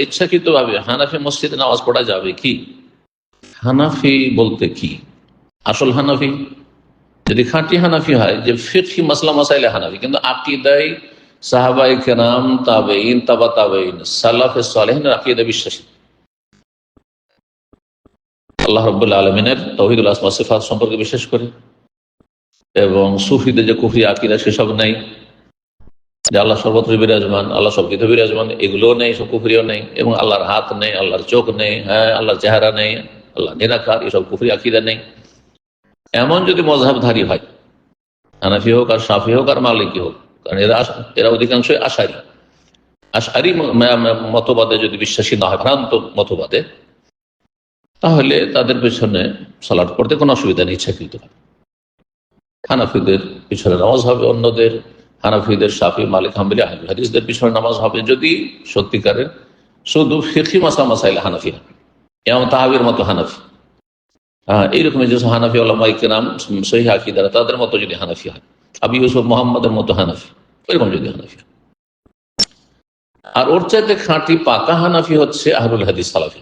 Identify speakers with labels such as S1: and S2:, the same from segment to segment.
S1: ইচ্ছাকৃতভাবে হানাফি মসজিদে নামাজ পড়া যাবে কি? হানাফি বলতে কি? আসল হানাফি যদি খাঁটি হানাফি হয়, যে ফিকহি মাসলা মাসাইলে হানাফি, কিন্তু আকীদায় সাহাবায়ে কেরাম, তাবেঈন, তাবা তাবেঈন, সালাফে সালেহিনের আকীদা বিশ্বাসী, আল্লাহ রাব্বুল আলামিনের তাওহীদুল আসমা সিফাত সম্পর্কে বিশ্বাস করে, এবং সুফিদের যে কুফরি আকীদা সেসব নেই, যে আল্লাহ সর্বত্র বিরাজমান, আল্লাহ সব কিছু বিরাজমান, এগুলোও নেই, সব কুফরিও নেই, এবং আল্লাহর হাত নেই, আল্লাহর চোখ নেই, হ্যাঁ আল্লাহর চেহারা নেই, আল্লাহ নিরাকার, এসব কুফরি আকীদা নেই। এমন যদি মযহাবধারী হয়, হানাফি হোক আর শাফি হোক আর মালিকি হোক, কারণ এরা অধিকাংশই আশআরী মতবাদে যদি বিশ্বাসী না হয়, ভ্রান্ত মতবাদে, তাহলে তাদের পেছনে সালাত পড়তে কোনো অসুবিধা নেই, ইচ্ছাকৃত হবে। হানাফিদের পিছনে নামাজ হবে অন্যদের, হানাফিদের, শাফি, মালিক, হাম্বলি, আহলে হাদিসদের পিছনে নামাজ হবে যদি সত্যিকারের শুধু ফিকহি মাসলা মাসাইল হানাফি হয়, এবং তাহাবির মতো হানাফি, এইরকম যে হানাফি উলামায়ে কেরাম সহিহ আকীদা তাদের মতো যদি হানাফি হয়, আবু ইউসুফ মুহাম্মদের মতো হানাফি, এরকম যদি হানাফি হয়। আর ওর চাইতে খাঁটি পাকা হানাফি হচ্ছে আহলুল হাদিস সালাফি,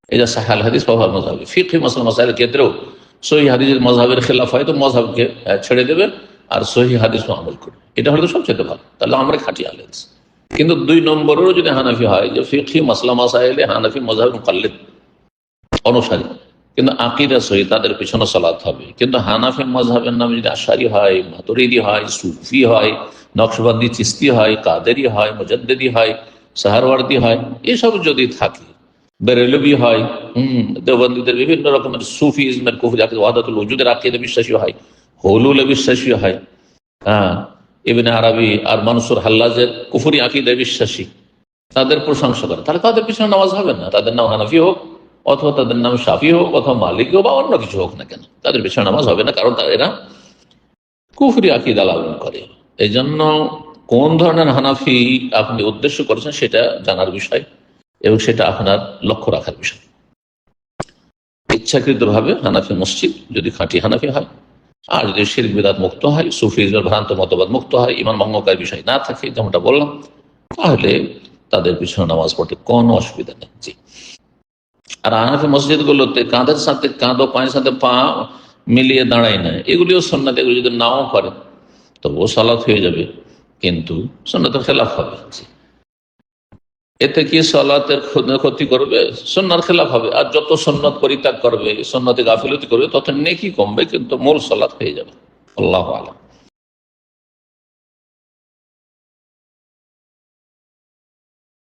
S1: এই যে সাহাল হাদিস পাওয়ার মযহাবে ফিকহি মাসলা মাসাইলের ক্ষেত্রেও সহিহ হাদিসের মযহাবের খেলাফ হয় তো মযহাবকে ছেড়ে দেবে আর সহিহ হাদিস আমল করবে, এটা হলে তো সবচেয়ে ভালো, তাহলে আমরা খাঁটি আহলে হাদিস। কিন্তু 2 নম্বরেরও যদি হানাফি হয়, যে ফিকহি মাসলা মাসাইলে হানাফি মযহাব মুকাল্লিদ অনুসারী, কিন্তু আকীদা সহিহ, তাদের পিছনে সালাত হবে। কিন্তু হানাফি মযহাবের নামে যদি আশআরী হয়, মাতুরিদি হয়, সুফি হয়, নকশবন্দি, চিশতি হয়, কাদেরি হয়, মুজাদ্দিদি হয়, সাহারওয়ার্দী হয়, এসব যদি থাকে, বেরেলভী হয়, দেওবন্দীদের বিভিন্ন রকমের সুফি ইজমের কুফরি আকীদা, ওয়াহদাতুল ওজুদের আকীদা বিশ্বাসী হয়, হুলুলে বিশ্বাসী হয়, ইবনে আরবি আর মানসুর হাল্লাজের কুফরি আকীদা বিশ্বাসী, তাদের প্রশংসা করে, তাহলে তাদের পিছনে নামাজ হবে না, তাদের নাম হানাফি হোক অথবা তাদের নাম শাফি হোক অথবা মালিকি হোক বা অন্য কিছু হোক না কেন, তাদের পিছনে নামাজ হবে না, কারণ এরা কুফরি আকীদা লালন করে। এই জন্য কোন ধরনের হানাফি আপনি উদ্দেশ্য করেছেন সেটা জানার বিষয়, এবং সেটা আপনার লক্ষ্য রাখার বিষয়। ইচ্ছাকৃতভাবে হানাফি মসজিদ যদি খাঁটি হানাফি হয়, আর যদি শিরক বিদআত মুক্ত হয়, সুফিজমের ভ্রান্ত মতবাদ মুক্ত হয়, ঈমান ভঙ্গকারী বিষয় না থাকে, যেমনটা বললাম, তাহলে তাদের পিছনে নামাজ পড়তে কোনো অসুবিধা নেই। জি। আর হানাফি মসজিদগুলোতে কাঁধের সাথে কাঁধ ও পায়ের সাথে পা মিলিয়ে দাঁড়ায় না, এগুলিও সুন্নাত, এগুলো যদি নাও করে তবুও সালাত হয়ে যাবে, কিন্তু সুন্নাতের খেলাফ হবে। এতে কি সালাতের ক্ষতি করবে? সুন্নার খেলাফ হবে। আর যত সুন্নত পরিত্যাগ করবে, সুন্নতে গাফিলতি করবে, তত নেকি কমবে, কিন্তু মূল সালাত হয়ে যাবে। আল্লাহু আ'লাম।